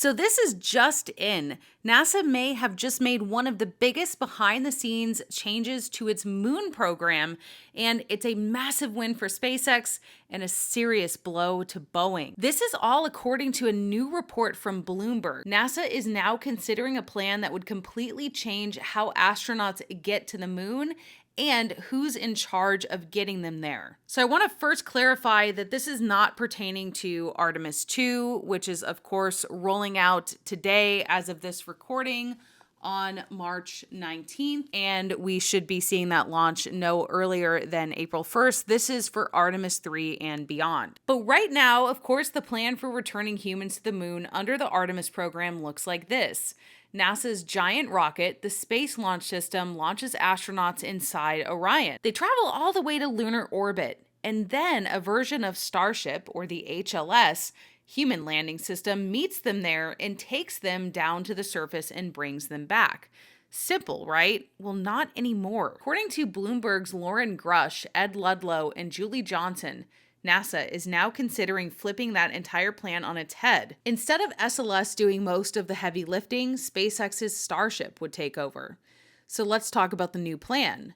So this is just in. NASA may have just made one of the biggest behind the scenes changes to its moon program, and it's a massive win for SpaceX and a serious blow to Boeing. This is all according to a new report from Bloomberg. NASA is now considering a plan that would completely change how astronauts get to the moon and who's in charge of getting them there. So I want to first clarify that this is not pertaining to Artemis 2, which is of course rolling out today as of this recording on March 19th, and we should be seeing that launch no earlier than April 1st. This is for Artemis 3 and beyond. But right now, of course, the plan for returning humans to the moon under the Artemis program looks like this. NASA's giant rocket, the Space Launch System, launches astronauts inside Orion. They travel all the way to lunar orbit, and then a version of Starship, or the HLS, human landing system, meets them there and takes them down to the surface and brings them back. Simple, right? Well, not anymore. According to Bloomberg's Lauren Grush, Ed Ludlow, and Julie Johnson, NASA is now considering flipping that entire plan on its head. Instead of SLS doing most of the heavy lifting, SpaceX's Starship would take over. So let's talk about the new plan.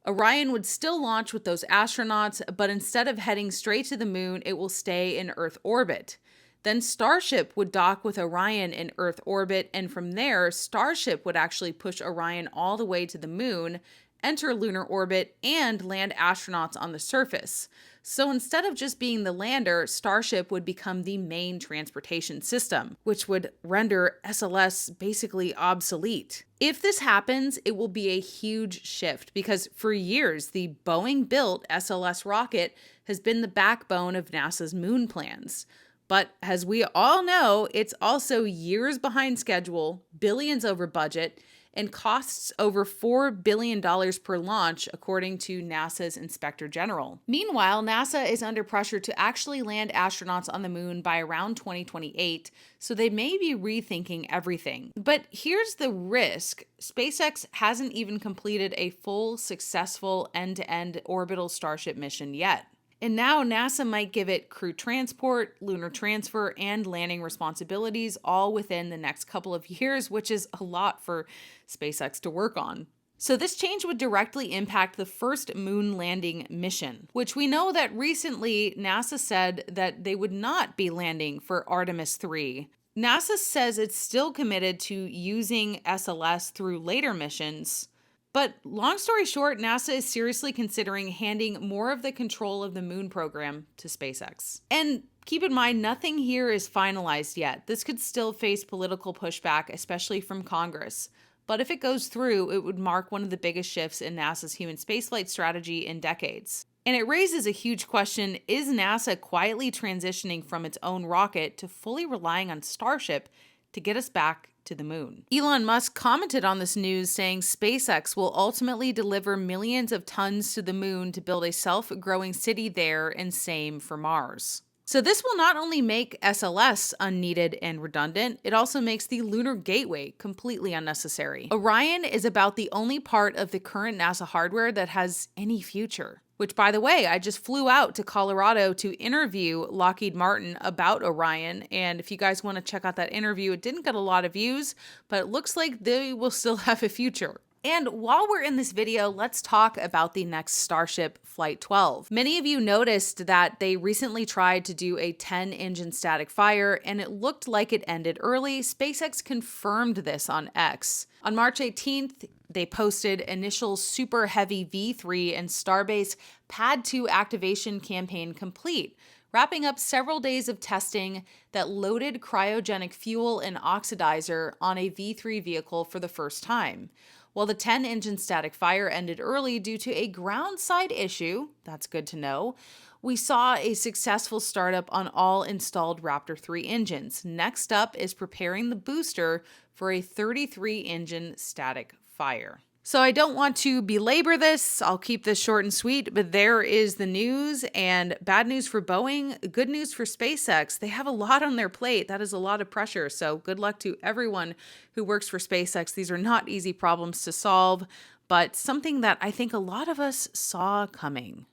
Orion would still launch with those astronauts, but instead of heading straight to the moon, it will stay in Earth orbit. Then Starship would dock with Orion in Earth orbit, and from there, Starship would actually push Orion all the way to the moon, enter lunar orbit, and land astronauts on the surface. So instead of just being the lander, Starship would become the main transportation system, which would render SLS basically obsolete. If this happens, it will be a huge shift because for years, the Boeing-built SLS rocket has been the backbone of NASA's moon plans. But as we all know, it's also years behind schedule, billions over budget, and costs over $4 billion per launch, according to NASA's Inspector General. Meanwhile, NASA is under pressure to actually land astronauts on the moon by around 2028, so they may be rethinking everything. But here's the risk. SpaceX hasn't even completed a full, successful end-to-end orbital Starship mission yet. And now NASA might give it crew transport, lunar transfer, and landing responsibilities all within the next couple of years, which is a lot for SpaceX to work on. So this change would directly impact the first moon landing mission, which we know that recently NASA said that they would not be landing for Artemis 3. NASA says it's still committed to using SLS through later missions. But long story short, NASA is seriously considering handing more of the control of the moon program to SpaceX. And keep in mind, nothing here is finalized yet. This could still face political pushback, especially from Congress. But if it goes through, it would mark one of the biggest shifts in NASA's human spaceflight strategy in decades. And it raises a huge question, is NASA quietly transitioning from its own rocket to fully relying on Starship to get us back to the moon? Elon Musk commented on this news saying SpaceX will ultimately deliver millions of tons to the moon to build a self-growing city there, and same for Mars. So this will not only make SLS unneeded and redundant, it also makes the Lunar Gateway completely unnecessary. Orion is about the only part of the current NASA hardware that has any future. Which, by the way, I just flew out to Colorado to interview Lockheed Martin about Orion. And if you guys want to check out that interview, it didn't get a lot of views, but it looks like they will still have a future. And while we're in this video, let's talk about the next Starship Flight 12. Many of you noticed that they recently tried to do a 10-engine static fire, and it looked like it ended early. SpaceX confirmed this on X. On March 18th, they posted initial Super Heavy V3 and Starbase Pad 2 activation campaign complete, wrapping up several days of testing that loaded cryogenic fuel and oxidizer on a V3 vehicle for the first time. While the 10-engine static fire ended early due to a ground side issue, that's good to know, we saw a successful startup on all installed Raptor 3 engines. Next up is preparing the booster for a 33-engine static fire. So I don't want to belabor this. I'll keep this short and sweet, but there is the news, and bad news for Boeing, good news for SpaceX. They have a lot on their plate. That is a lot of pressure. So good luck to everyone who works for SpaceX. These are not easy problems to solve, but something that I think a lot of us saw coming.